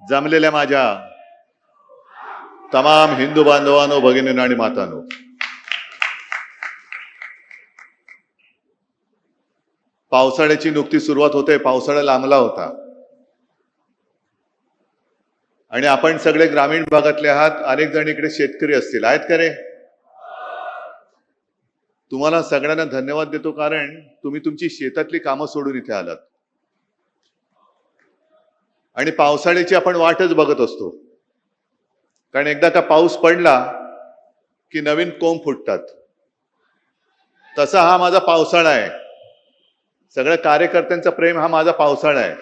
जमलेल्या माझ्या तमाम हिंदू बांधवांनो, भगिनींनो आणि मातांनो, पावसाळ्याची नुकती सुरुवात होते. पावसाळा लांबला होता आणि आपण सगळे ग्रामीण भागातले आहात. अनेक जण इकडे शेतकरी असतील, आहेत का रे? तुम्हाला सगळ्यांना धन्यवाद देतो, कारण तुम्ही तुमची शेतातली कामं सोडून इथे आलात आणि पावसाळ्याची आपण वाटच बघत असतो. कारण एकदा का पाऊस पडला की नवीन कोंब फुटतात. तसा हा माझा पावसाळा आहे. सगळ्या कार्यकर्त्यांचा प्रेम हा माझा पावसाळा आहे.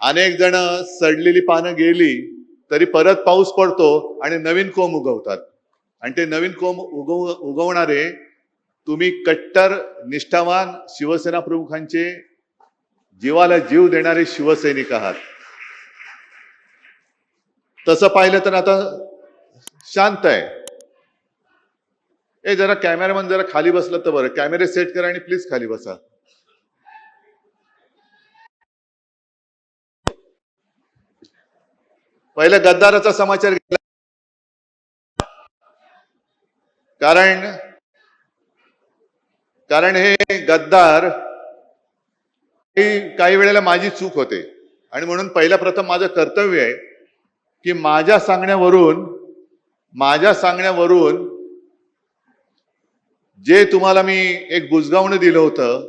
अनेक जण सडलेली पानं गेली तरी परत पाऊस पडतो आणि नवीन कोंब उगवतात. आणि ते नवीन कोंब उगवणारे तुम्ही कट्टर निष्ठावान शिवसेना प्रमुखांचे जीवाला जीव देणारे शिवसैनिक आहात. तसं पाहिलं तर आता शांत आहे. जरा कॅमेरामन जरा खाली बसलं तर बरं. कॅमेरे सेट करा आणि प्लीज खाली बसा. पहिला गद्दाराचा समाचार घेतला, कारण हे गद्दार काही वेळेला माझी चूक होते आणि म्हणून पहिला प्रथम माझं कर्तव्य आहे की माझ्या सांगण्यावरून जे तुम्हाला मी एक बुजगावणं दिलं होतं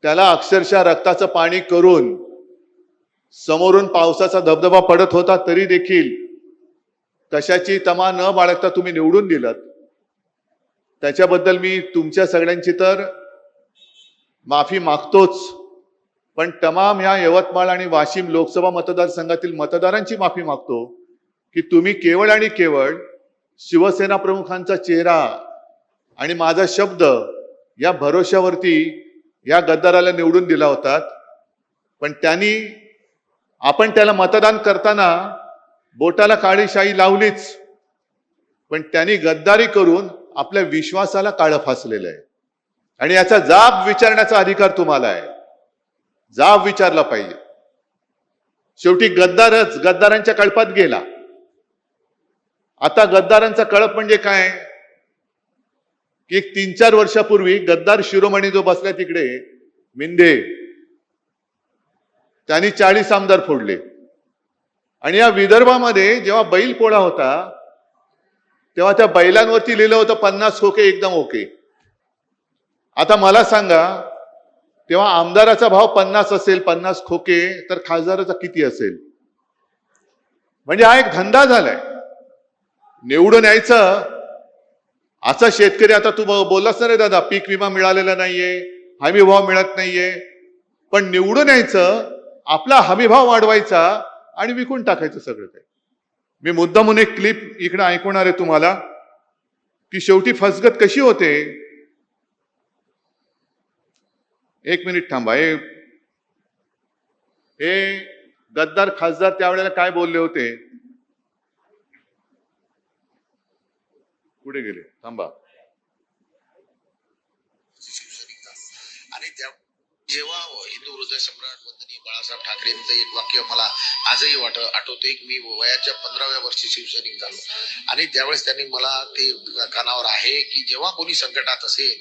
त्याला अक्षरशः रक्ताचं पाणी करून समोरून पावसाचा धबधबा पडत होता तरी देखील कशाची तमा न बाळगता तुम्ही निवडून दिलात. त्याच्याबद्दल मी तुमच्या सगळ्यांची तर माफी मागतोच, पण तमाम ह्या यवतमाळ आणि वाशिम लोकसभा मतदारसंघातील मतदारांची माफी मागतो की तुम्ही केवळ आणि केवळ शिवसेना प्रमुखांचा चेहरा आणि माझा शब्द या भरोश्यावरती या गद्दाराला निवडून दिला होता. पण आपण त्याला मतदान करताना बोटाला काळी शाई लावलीच, पण त्यांनी गद्दारी करून आपल्या विश्वासाला काळं फासलेलं आहे. आणि याचा जाब विचारण्याचा अधिकार तुम्हाला आहे. जाब विचारला पाहिजे. शेवटी गद्दारांच्या कळपात गेला. आता गद्दारांचा कळप म्हणजे काय की 3-4 वर्षापूर्वी गद्दार शिरोमणी जो बसला तिकडे मिंदे, त्यांनी 40 आमदार फोडले. आणि या विदर्भामध्ये जेव्हा बैल पोळा होता तेव्हा त्या बैलांवरती लिहिलं होतं 50 खोके एकदम ओके. आता मला सांगा, तेव्हा आमदाराचा भाव 50 असेल, 50 खोके, तर खासदाराचा किती असेल? म्हणजे हा एक धंदा झालाय. निवडून यायचं. असा शेतकरी, आता तू बोललास ना रे दादा, पीक विमा मिळालेला नाहीये, हमी भाव मिळत नाहीये, पण निवडून यायचं, आपला हमी भाव वाढवायचा आणि विकून टाकायचं सगळं काही. मी मुद्दामून एक क्लिप इकडे ऐकवणार आहे तुम्हाला की शेवटी फसगत कशी होते. एक मिनिट थांबा. हे गद्दार खासदार त्यावेळेला काय बोलले होते, कुठे गेले? थांबा. आणि जेव्हा हिंदू हृदय सम्राट वंदनीय बाळासाहेब ठाकरेंचं एक वाक्य मला आजही आठवते की मी वयाच्या 15व्या वर्षी शिवसैनिक झालो आणि त्यावेळेस त्यांनी मला ते कानावर आहे की जेव्हा कोणी संकटात असेल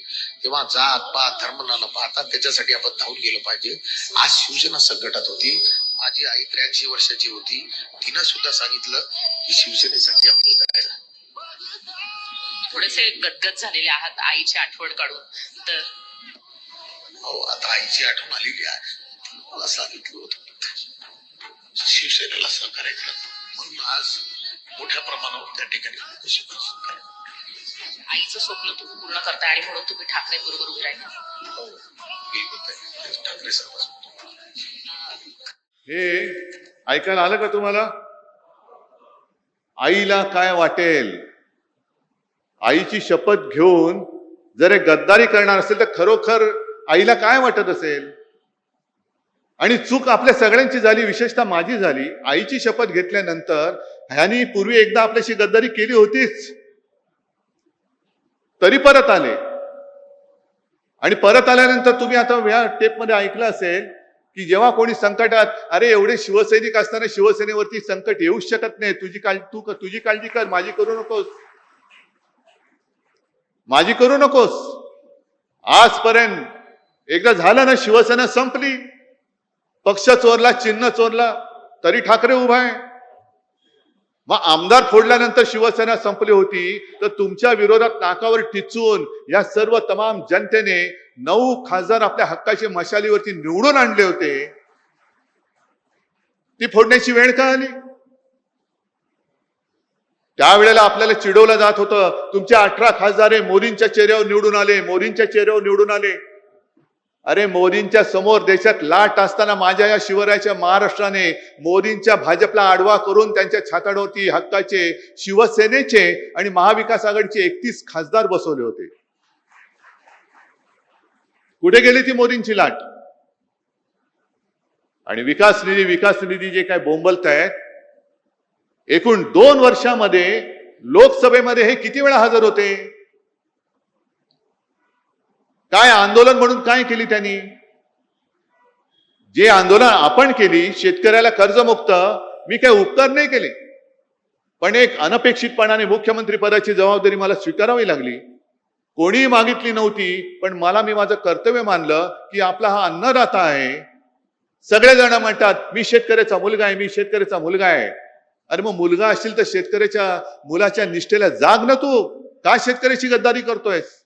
तेव्हा जात पात धर्म न पाहता त्याच्यासाठी आपण धावून गेलो पाहिजे. आज शिवसेना संकटात होती. माझी आई 83 वर्षाची होती. तिनं सुद्धा सांगितलं की शिवसेनेसाठी आपलं जायचं. थोडेसे गदगद झालेले आहात आईची आठवण काढून. तर हो, आता आईची आठवण आलेली आहे. मला सांगितलं होतं शिवसेनेला सहकार्य करा म्हणून आज मोठ्या प्रमाणावर त्या ठिकाणी आईचं स्वप्न तुम्ही पूर्ण करताय आणि म्हणून तुम्ही ठाकरे बरोबर उभे राहिले. हो, बिलकुल ठाकरे साहेब. हे ऐकायला आलं का तुम्हाला? आईला काय वाटेल? आईची शपथ घेऊन जर हे गद्दारी करणार असेल तर खरोखर आईला काय वाटत असेल? आणि चूक आपल्या सगळ्यांची झाली, विशेषतः माझी झाली. आईची शपथ घेतल्यानंतर ह्यांनी पूर्वी एकदा आपल्याशी गद्दारी केली होतीच, तरी परत आले. आणि परत आल्यानंतर तुम्ही आता या टेपमध्ये ऐकलं असेल की जेव्हा कोणी संकटात, अरे एवढे शिवसैनिक असताना शिवसेनेवरती संकट येऊच शकत नाही, तुझी काळजी कर, माझी करू नकोस, माझी करू नकोस. आजपर्यंत एकदा झालं ना, शिवसेना संपली, पक्ष चोरला, चिन्ह चोरला, तरी ठाकरे उभा आहे. मग आमदार फोडल्यानंतर शिवसेना संपली होती, तर तुमच्या विरोधात नाकावर टिचून या सर्व तमाम जनतेने 9 खासदार आपल्या हक्काच्या मशालीवरती निवडून आणले होते. ती फोडण्याची वेळ का आली? त्यावेळेला आपल्याला चिडवलं जात होतं, तुमचे 18 खासदार हे मोदींच्या चेहऱ्यावर निवडून आले, मोदींच्या चेहऱ्यावर निवडून आले. अरे मोदींच्या समोर देशात लाट असताना माझ्या या शिवरायाच्या महाराष्ट्राने मोदींच्या भाजपला आडवा करून त्यांच्या छाताडावरती हक्काचे शिवसेनेचे आणि महाविकास आघाडीचे 31 खासदार बसवले होते. कुठे गेली ती मोदींची लाट? आणि विकास निधी जे काय बोंबलतायत, एकूण 2 वर्षामध्ये लोकसभेमध्ये हे किती वेळा हजर होते? काय आंदोलन म्हणून काय केली त्यांनी? जे आंदोलन आपण केली, शेतकऱ्याला कर्जमुक्त, मी काय उपकार नाही केले, पण एक अनपेक्षितपणाने मुख्यमंत्री पदाची जबाबदारी मला स्वीकारावी लागली. कोणीही मागितली नव्हती, पण मी माझं कर्तव्य मानलं की आपला हा अन्नदाता आहे. सगळेजण म्हणतात मी शेतकऱ्याचा मुलगा आहे, मी शेतकऱ्याचा मुलगा आहे. अरे मग मुलगा असशील तर शेतकऱ्याच्या मुलाच्या निष्ठेला जाग ना तू, का शेतकऱ्याची गद्दारी करतोयस?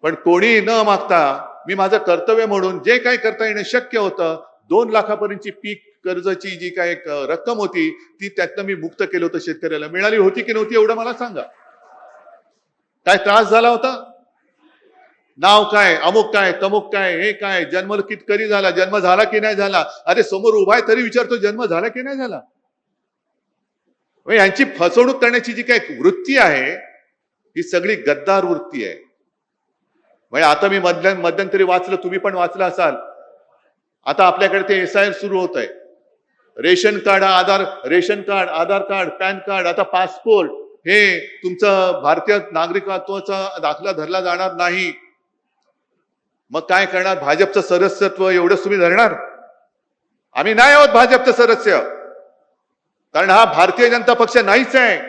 पण कोणी न मागता मी माझं कर्तव्य म्हणून जे काही करता येणं शक्य होतं, 2 लाखापर्यंतची पीक कर्जाची जी काही रक्कम होती ती त्यातनं मी मुक्त केलं होतं. शेतकऱ्याला मिळाली होती की नव्हती एवढं मला सांगा. काय त्रास झाला होता? नाव काय, अमुक काय, तमुक काय, हे काय, जन्म कधी झाला, जन्म झाला की नाही झाला? अरे समोर उभा आहे तरी विचारतो जन्म झाला की नाही झाला? यांची फसवणूक करण्याची जी काही वृत्ती आहे ही सगळी गद्दार वृत्ती आहे. म्हणजे आता मी मध्यंतरी वाचलं, तुम्ही पण वाचलं असाल, आता आपल्याकडे ते SIR सुरू होत आहे. रेशन कार्ड, आधार कार्ड, पॅन कार्ड, आता पासपोर्ट, हे तुमचं भारतीय नागरिकत्वाचा दाखला धरला जाणार नाही. मग काय करणार? भाजपचं सदस्यत्व एवढंच तुम्ही धरणार? आम्ही नाही आहोत भाजपचं सदस्य, कारण हा भारतीय जनता पक्ष नाहीच आहे.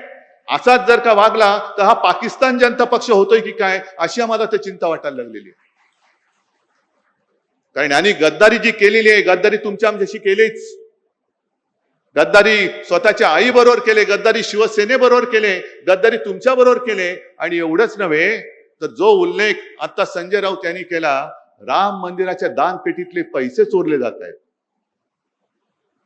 असाच जर का वागला तर हा पाकिस्तान जनता पक्ष होतोय की काय, अशी आम्हाला तर चिंता वाटायला लागलेली आहे. कारण यांनी गद्दारी जी केलेली आहे, गद्दारी तुमच्या आमच्याशी केलीच. गद्दारी स्वतःच्या आई बरोबर केले, गद्दारी शिवसेनेबरोबर केले, गद्दारी तुमच्या बरोबर केले. आणि एवढंच नव्हे तर जो उल्लेख आता संजय राऊत यांनी केला, राम मंदिराच्या दानपेटीतले पैसे चोरले जात आहेत,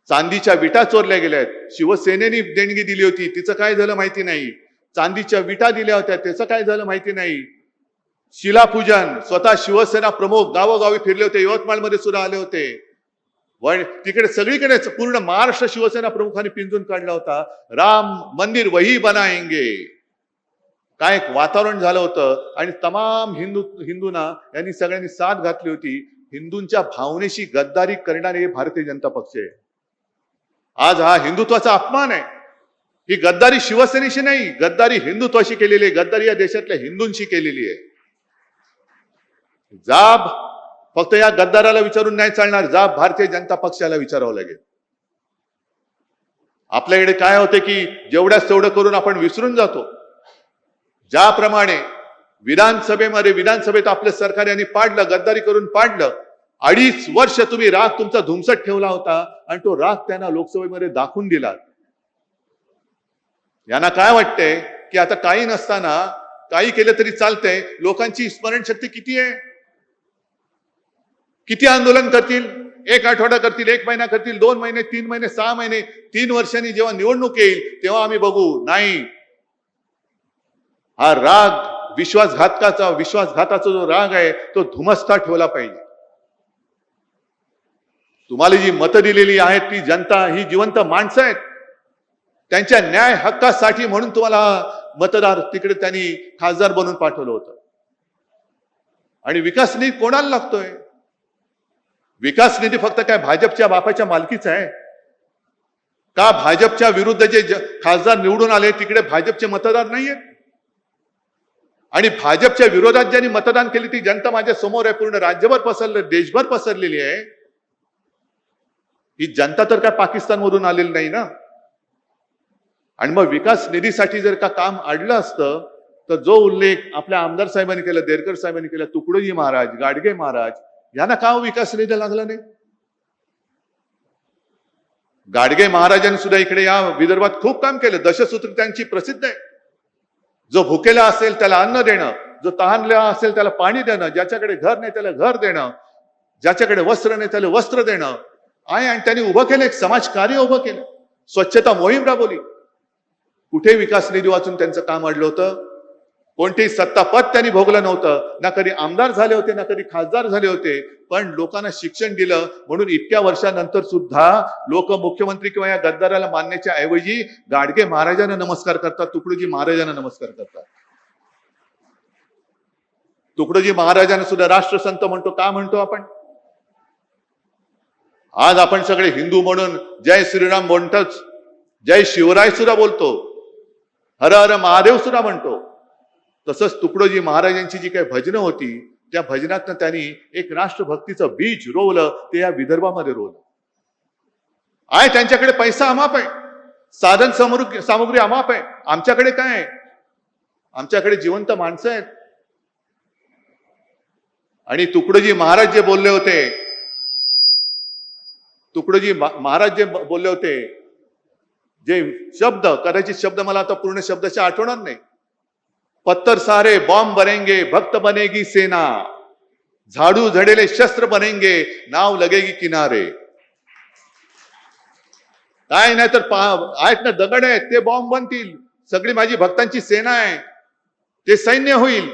चांदीच्या विटा चोरल्या गेल्या आहेत. शिवसेनेने देणगी दिली होती, तिचं काय झालं माहिती नाही. चांदीच्या विटा दिल्या होत्या, त्याचं काय झालं माहिती नाही. शिलापूजन, स्वतः शिवसेना प्रमुख गावोगावी फिरले होते, यवतमाळमध्ये सुद्धा आले होते. तिकडे सगळीकडे पूर्ण महाराष्ट्र शिवसेना प्रमुखांनी पिंजून काढला होता. राम मंदिर वही बनाएंगे, काय एक वातावरण झालं होतं. आणि तमाम हिंदूंना यांनी सगळ्यांनी साथ घातली होती. हिंदूंच्या भावनेशी गद्दारी करणारे हे भारतीय जनता पक्ष आहे. आज हा हिंदुत्वाचा अपमान आहे. ही गद्दारी शिवसेनेशी नाही, गद्दारी हिंदुत्वाशी केलेली आहे, गद्दारी या देशातल्या हिंदूंशी केलेली आहे. जाब फक्त या गद्दाराला विचारून नाही चालणार, जाब भारतीय जनता पक्षाला विचारावं लागेल. आपल्याकडे काय होते की जेवढ्याच तेवढं करून आपण विसरून जातो. ज्याप्रमाणे विधानसभेत आपलं सरकार यांनी पाडलं, गद्दारी करून पाडलं. 2.5 वर्ष तुम्ही राग तुमचा धुमसट ठेवला होता आणि तो राग त्यांना लोकसभेमध्ये दाखवून दिला. यांना काय वाटतंय की आता काही नसताना काही केलं तरी चालतंय. लोकांची स्मरणशक्ती किती आहे? किती आंदोलन करतील? 1 आठवडा करतील, 1 महिना करतील, 2 महिने, 3 महिने, 6 महिने, 3 वर्षांनी जेव्हा निवडणूक येईल तेव्हा आम्ही बघू. नाही, हा राग विश्वासघाताचा जो राग आहे तो धुमसता ठेवला पाहिजे. तुम्हाला जी मतं दिलेली आहेत ती जनता, ही जिवंत माणसं आहेत. त्यांच्या न्याय हक्कासाठी म्हणून तुम्हाला मतदार तिकडे त्यांनी खासदार बनवून पाठवलं होतं. आणि विकास निधी कोणाला लागतोय? विकास निधी फक्त काय भाजपच्या बापाच्या मालकीचा आहे का? भाजपच्या विरुद्ध जे खासदार निवडून आले तिकडे भाजपचे मतदार नाहीयेत? आणि भाजपच्या विरोधात ज्यांनी मतदान केली ती जनता माझ्या समोर आहे, पूर्ण राज्यभर पसरले, देशभर पसरलेली आहे. ही जनता तर काय पाकिस्तानमधून आलेली नाही ना. आणि मग विकास निधीसाठी जर का काम अडलं असतं तर जो उल्लेख आपल्या आमदार साहेबांनी केला, देरकर साहेबांनी केला, तुकडोजी महाराज, गाडगे महाराज यांना का विकास निधी लागला नाही? गाडगे महाराजांनी सुद्धा इकडे या विदर्भात खूप काम केलं. दशसूत्र त्यांची प्रसिद्ध आहे. जो भुकेला असेल त्याला अन्न देणं, जो तहानला असेल त्याला पाणी देणं, ज्याच्याकडे घर नाही त्याला घर देणं, ज्याच्याकडे वस्त्र नाही त्याला वस्त्र देणं आहे. आणि त्यांनी उभं केलं, एक समाजकार्य उभं केलं, स्वच्छता मोहीम राबवली. कुठे विकास निधी वाचून त्यांचं काम अडलं होतं? कोणतेही सत्तापद त्यांनी भोगलं नव्हतं. ना कधी आमदार झाले होते, ना कधी खासदार झाले होते. पण लोकांना शिक्षण दिलं म्हणून इतक्या वर्षानंतर सुद्धा लोक मुख्यमंत्री किंवा या गद्दाराला मानण्याच्या ऐवजी गाडगे महाराजांना नमस्कार करतात, तुकडोजी महाराजांना नमस्कार करतात. तुकडोजी महाराजांना सुद्धा राष्ट्रसंत म्हणतो. का म्हणतो आपण? आज आपण सगळे हिंदू म्हणून जय श्रीराम म्हणतोच, जय शिवराय सुद्धा बोलतो, हर हर महादेव सुद्धा म्हणतो. तसंच तुकडोजी महाराजांची जी काही भजनं होती त्या भजनातनं त्यांनी एक राष्ट्रभक्तीचं बीज रोवलं, ते या विदर्भामध्ये रोवलं आहे. त्यांच्याकडे पैसा अमाप आहे, साधन सामुग्री अमाप आहे. आमच्याकडे काय आहे? आमच्याकडे जिवंत माणसं आहेत. आणि तुकडोजी महाराज जे बोलले होते, तुकडोजी महाराज जे बोलले होते, जे शब्द, कदाचित शब्द मला आता पूर्ण शब्दाची आठवणार नाही. पत्थर सारे बॉम्ब बनेंगे, भक्त बनेगी सेना, झाडू झडेले शस्त्र बनेंगे, नाव लगेगी किनारे. काय नाही तर आहेत ना दगड आहेत, ते बॉम्ब बनतील. सगळी माझी भक्तांची सेना आहे, ते सैन्य होईल.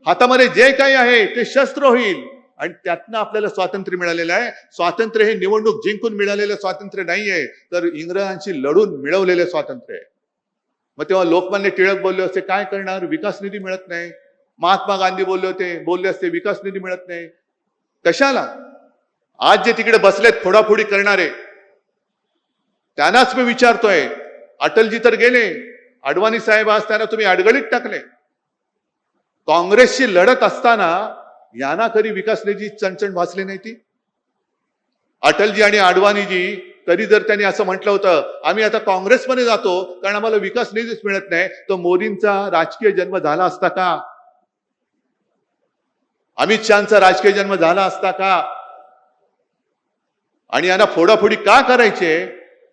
हातामध्ये जे काही आहे ते शस्त्र होईल. आणि त्यातनं आपल्याला स्वातंत्र्य मिळालेलं आहे. स्वातंत्र्य हे निवडणूक जिंकून मिळालेलं स्वातंत्र्य नाहीये, तर इंग्रजांशी लढून मिळवलेलं स्वातंत्र्य आहे. मग तेव्हा लोकमान्य टिळक बोलले असते, काय करणार, विकास निधी मिळत नाही. महात्मा गांधी बोलले असते, विकास निधी मिळत नाही. कशाला? आज जे तिकडे बसलेत फोडाफोडी करणारे, त्यांनाच मी विचारतोय. अटलजी तर गेले, अडवाणी साहेब असताना तुम्ही अडगळीत टाकले. काँग्रेसशी लढत असताना यांना कधी विकास निधी चणचण भासली नाही ती? अटलजी आणि अडवाणीजी तरी जर त्यांनी असं म्हटलं होतं, आम्ही आता काँग्रेसमध्ये जातो कारण आम्हाला विकास निधीच मिळत नाही, तर मोदींचा राजकीय जन्म झाला असता का? अमित शहाचा राजकीय जन्म झाला असता का? आणि यांना फोडाफोडी का करायचे?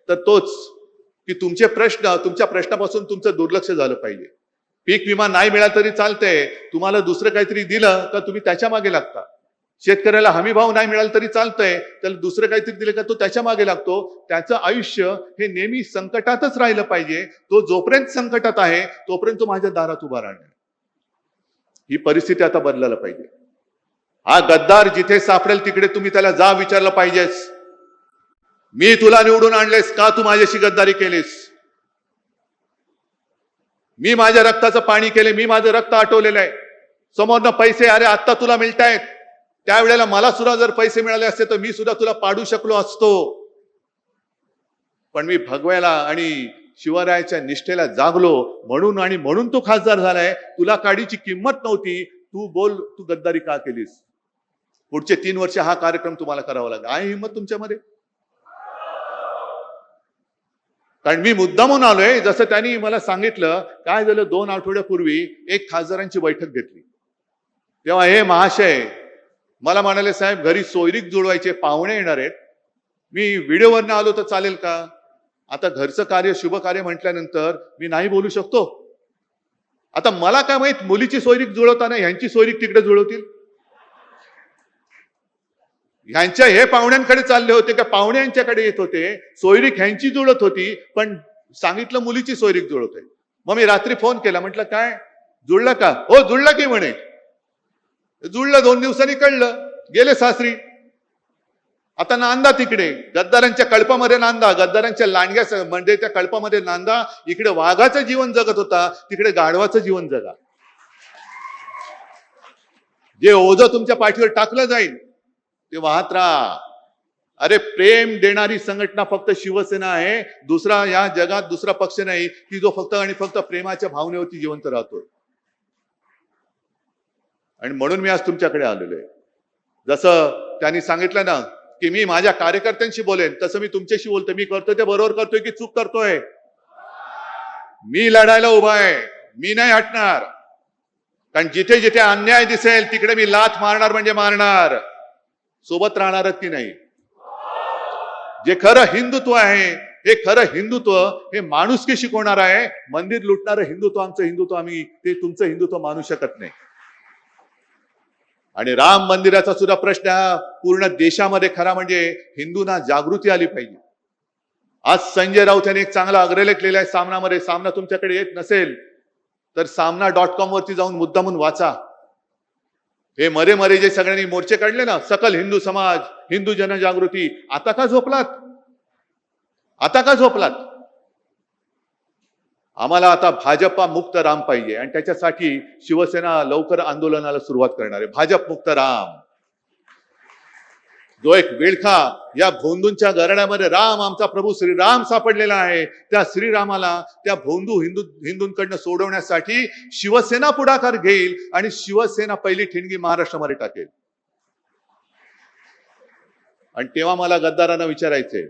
तर तोच की तुमचे प्रश्न, तुमच्या प्रश्नापासून तुमचं दुर्लक्ष झालं पाहिजे. पीक विमा नाही मिळाला तरी चालतंय, तुम्हाला दुसरं काहीतरी दिलं तर तुम्ही त्याच्या मागे लागता. शेतकऱ्याला हमी भाव नाही मिळाला तरी चालतंय, त्याला दुसरं काहीतरी दिलं का तो त्याच्या मागे लागतो. त्याचं आयुष्य हे नेहमी संकटातच राहिलं पाहिजे. तो जोपर्यंत संकटात आहे तोपर्यंत तो माझ्या दारात उभा राहणार. ही परिस्थिती आता बदलायला पाहिजे. हा गद्दार जिथे सापडेल तिकडे तुम्ही त्याला जा विचारलं पाहिजेस, मी तुला निवडून आणलेस का, तू माझ्याशी गद्दारी केलीस? मी माझ्या रक्ताचं पाणी केले, मी माझं रक्त आटवलेलं आहे. समोरनं पैसे अरे आत्ता तुला मिळतायत, त्यावेळेला मला सुद्धा जर पैसे मिळाले असते तर मी सुद्धा तुला पाडू शकलो असतो. पण मी भगव्याला आणि शिवरायाच्या निष्ठेला जागलो म्हणून, आणि म्हणून तू खासदार झालाय. तुला काडीची किंमत नव्हती. तू बोल, तू गद्दारी का केलीस? पुढचे 3 वर्ष हा कार्यक्रम तुम्हाला करावा लागला. आहे हिंमत तुमच्यामध्ये? कारण मी मुद्दामून आलोय. जसं त्यांनी मला सांगितलं, काय झालं 2 आठवड्यापूर्वी एक खासदारांची बैठक घेतली, तेव्हा हे महाशय मला म्हणाले, साहेब घरी सोयरीक जुळवायचे, पाहुणे येणार आहेत, मी व्हिडिओवरनं आलो तर चालेल का? आता घरचं कार्य, शुभ कार्य म्हटल्यानंतर मी नाही बोलू शकतो. आता मला काय माहित, मुलीची सोयरीक जुळवताना ह्यांची सोयरीक तिकडे जुळवतील. ह्यांच्या हे पाहुण्यांकडे चालले होते का पाहुणे यांच्याकडे येत होते? सोयरीक ह्यांची जुळत होती, पण सांगितलं मुलीची सोयरीक जुळवतोय. मग मी रात्री फोन केला, म्हटलं काय जुळलं का? हो जुळलं की म्हणे. जुळलं, 2 दिवसांनी कळलं, गेले सासरी. आता नांदा तिकडे गद्दारांच्या कळपामध्ये नांदा, गद्दारांच्या लांडग्या म्हणजे त्या कळपामध्ये नांदा. इकडे वाघाचं जीवन जगत होता, तिकडे गाढवाचं जीवन जगा. जे ओझं तुमच्या पाठीवर टाकलं जाईल ते वाहत राहा. अरे प्रेम देणारी संघटना फक्त शिवसेना आहे. दुसरा या जगात दुसरा पक्ष नाही की जो फक्त आणि फक्त प्रेमाच्या भावनेवरती जिवंत राहतोय. आणि म्हणून मी आज तुमच्याकडे आलेलो आहे. जसं त्यांनी सांगितलं ना की मी माझ्या कार्यकर्त्यांशी बोलेन, तसं मी तुमच्याशी बोलतो. मी करतोय ते बरोबर करतोय की चूक करतोय? मी लढायला उभा आहे, मी नाही हटणार. कारण जिथे जिथे अन्याय दिसेल तिकडे मी लाथ मारणार म्हणजे मारणार. सोबत राहणारच की नाही? जे खरं हिंदुत्व आहे, हे खरं हिंदुत्व हे माणुसकी शिकवणार आहे. मंदिर लुटणारं हिंदुत्व आमचं हिंदुत्व आम्ही ते तुमचं हिंदुत्व मानू शकत नाही. आणि राम मंदिराचा सुद्धा प्रश्न हा पूर्ण देशामध्ये खरा म्हणजे हिंदूंना जागृती आली पाहिजे. आज संजय राऊत यांनी एक चांगला अग्रलेख लिहिला आहे सामनामध्ये. सामना तुमच्याकडे येत नसेल तर सामना.com वरती जाऊन मुद्दामून वाचा. हे मरे मरे जे सगळ्यांनी मोर्चे काढले ना, सकल हिंदू समाज, हिंदू जनजागृती, आता का झोपलात? आता का झोपलात? आम्हाला आता भाजपा मुक्त राम पाहिजे आणि त्याच्यासाठी शिवसेना लवकर आंदोलनाला सुरुवात करणार आहे. भाजप मुक्त राम. जो एक विळखा या भोंदूंच्या घराण्यामध्ये राम आमचा प्रभू श्रीराम सापडलेला आहे, त्या श्रीरामाला त्या भोंदू हिंदूंकडनं सोडवण्यासाठी शिवसेना पुढाकार घेईल आणि शिवसेना पहिली ठिणगी महाराष्ट्रामध्ये टाकेल. आणि तेव्हा मला गद्दारांना विचारायचंय,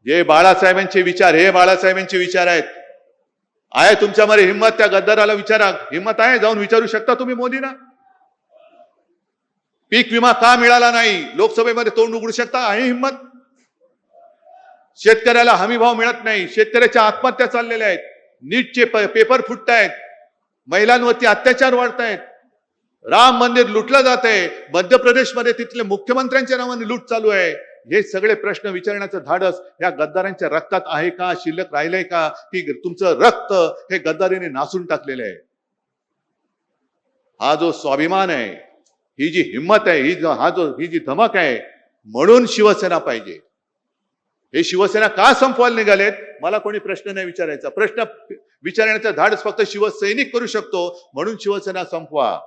जे बाळासाहेबांचे विचार, हे बाळासाहेबांचे विचार आहेत, आहे तुमच्यामध्ये हिंमत? त्या गद्दाराला विचारा, हिंमत आहे? जाऊन विचारू शकता तुम्ही मोदींना? पीक विमा का मिळाला नाही? लोकसभेमध्ये तोंड उघडू शकता? आहे हिंमत? शेतकऱ्याला हमी भाव मिळत नाही, शेतकऱ्याच्या आत्महत्या चाललेल्या आहेत, नीटचे पेपर फुटतायत, महिलांवरती अत्याचार वाढतायत, राम मंदिर लुटलं जात आहे, मध्य प्रदेशमध्ये तिथले मुख्यमंत्र्यांच्या नावाने लूट चालू आहे. हे सगळे प्रश्न विचारण्याचं धाडस या गद्दारांच्या रक्तात आहे का? शिल्लक राहिलंय का? की तुमचं रक्त हे गद्दारीने नासून टाकलेलं आहे? हा जो स्वाभिमान आहे, ही जी हिंमत आहे, ही जी धमक आहे, म्हणून शिवसेना पाहिजे. हे शिवसेना का संपवायला निघालेत? मला कोणी प्रश्न नाही विचारायचा. प्रश्न विचारण्याचं धाडस फक्त शिवसैनिक करू शकतो, म्हणून शिवसेना संपवा.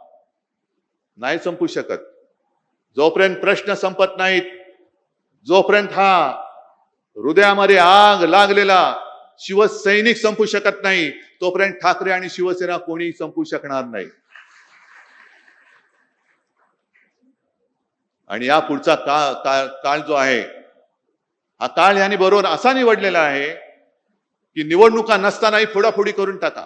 नाही संपू शकत. जोपर्यंत प्रश्न संपत नाहीत, जोपर्यंत हा हृदयामध्ये आग लागलेला शिवसैनिक संपू शकत नाही, तोपर्यंत ठाकरे आणि शिवसेना कोणी संपू शकणार नाही. आणि या पुढचा काळ जो आहे, हा काळ यांनी बरोबर असा निवडलेला आहे की निवडणुका नसतानाही फोडाफोडी करून टाका.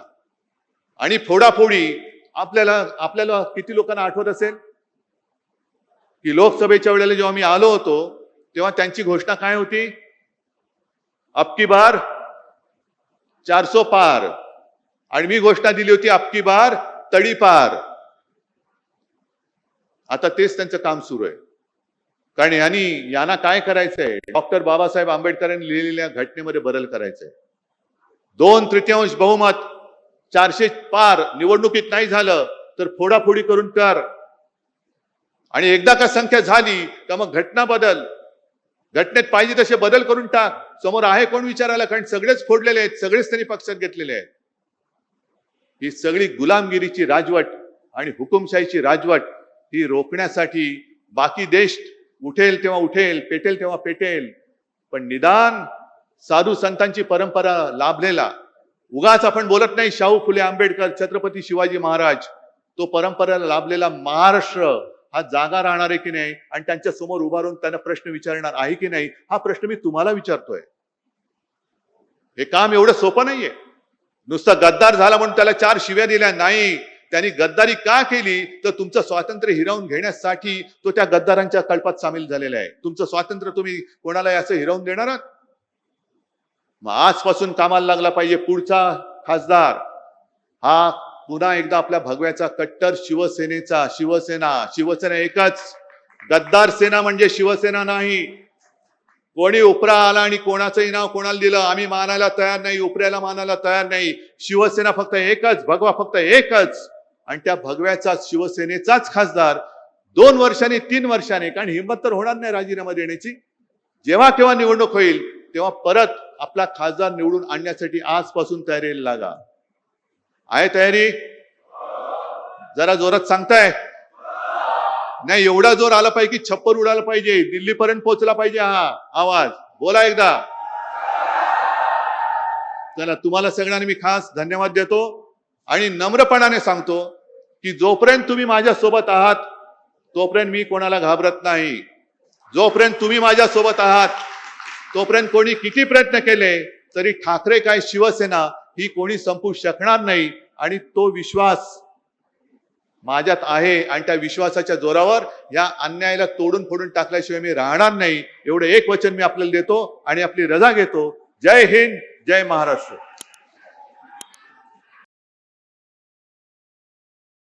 आणि फोडाफोडी आपल्याला किती लोकांना आठवत असेल की लोकसभेच्या वेळेला जेव्हा मी आलो होतो तेव्हा त्यांची घोषणा काय होती? अबकी बार 400 पार. आणि मी घोषणा दिली होती अबकी बार तडीपार. आता तेच त्यांचं काम सुरू आहे. कारण यांना काय करायचंय? डॉक्टर बाबासाहेब आंबेडकरांनी लिहिलेल्या घटनेमध्ये बदल करायचंय. 2/3 बहुमत 400 पार निवडणुकीत नाही झालं तर फोडाफोडी करून कर. आणि एकदा का संख्या झाली का मग घटना बदल, घटनेत पाहिजे तसे बदल करून टाक. समोर आहे कोण विचारायला? कारण सगळेच फोडलेले आहेत, सगळेच त्यांनी पक्षात घेतलेले आहेत. ही सगळी गुलामगिरीची राजवट आणि हुकुमशाहीची राजवट ही रोखण्यासाठी बाकी देश उठेल तेव्हा उठेल, पेटेल तेव्हा पेटेल, पण निदान साधू संतांची परंपरा लाभलेला, उगाच आपण बोलत नाही शाहू फुले आंबेडकर, छत्रपती शिवाजी महाराज, तो परंपरेला लाभलेला महाराष्ट्र हा जागा राहणार आहे की नाही? आणि त्यांच्या समोर उभा राहून त्यांना प्रश्न विचारणार आहे की नाही? हा प्रश्न मी तुम्हाला विचारतोय. हे काम एवढं सोपं नाहीये. नुसतं गद्दार झाला म्हणून त्याला 4 शिव्या दिल्या नाही. त्यांनी गद्दारी का केली? तर तुमचं स्वातंत्र्य हिरावून घेण्यासाठी तो त्या गद्दारांच्या कळपात सामील झालेला आहे. तुमचं स्वातंत्र्य तुम्ही कोणाला असं हिरावून देणार आहात? मग आजपासून कामाला लागला पाहिजे. पुढचा खासदार हा पुन्हा एकदा आपल्या भगव्याचा कट्टर शिवसेना एकच. गद्दार सेना म्हणजे शिवसेना नाही. कोणी उपरा आला आणि कोणाचंही नाव कोणाला दिलं आम्ही मानायला तयार नाही, उपऱ्याला मानायला तयार नाही. शिवसेना फक्त एकच, भगवा फक्त एकच. आणि त्या भगव्याचा शिवसेनेचाच खासदार 2 वर्षांनी 3 वर्षांनी, कारण हिंमत तर होणार नाही राजीनामा देण्याची, जेव्हा केव्हा निवडणूक होईल तेव्हा परत आपला खासदार निवडून आणण्यासाठी आजपासून तयारीला लागा. आहे तयारी? जरा जोरात सांगताय? नाही, एवढा जोर आला पाहिजे की छप्पर उडाला पाहिजे, दिल्लीपर्यंत पोहोचला पाहिजे हा आवाज. बोला एकदा. चला, तुम्हाला सगळ्यांना मी खास धन्यवाद देतो आणि नम्रपणाने सांगतो की जोपर्यंत तुम्ही माझ्या सोबत आहात तोपर्यंत मी कोणाला घाबरत नाही. जोपर्यंत तुम्ही माझ्या सोबत आहात तोपर्यंत कोणी किती प्रयत्न केले तरी ठाकरे काय शिवसेना ही कोणी संपू शकणार नाही. आणि तो विश्वास माझ्यात आहे आणि त्या विश्वासाच्या जोरावर या अन्यायाला तोडून फोडून टाकल्याशिवाय मी राहणार नाही. एवढं एक वचन मी आपल्याला देतो आणि आपली रजा घेतो. जय हिंद, जय महाराष्ट्र.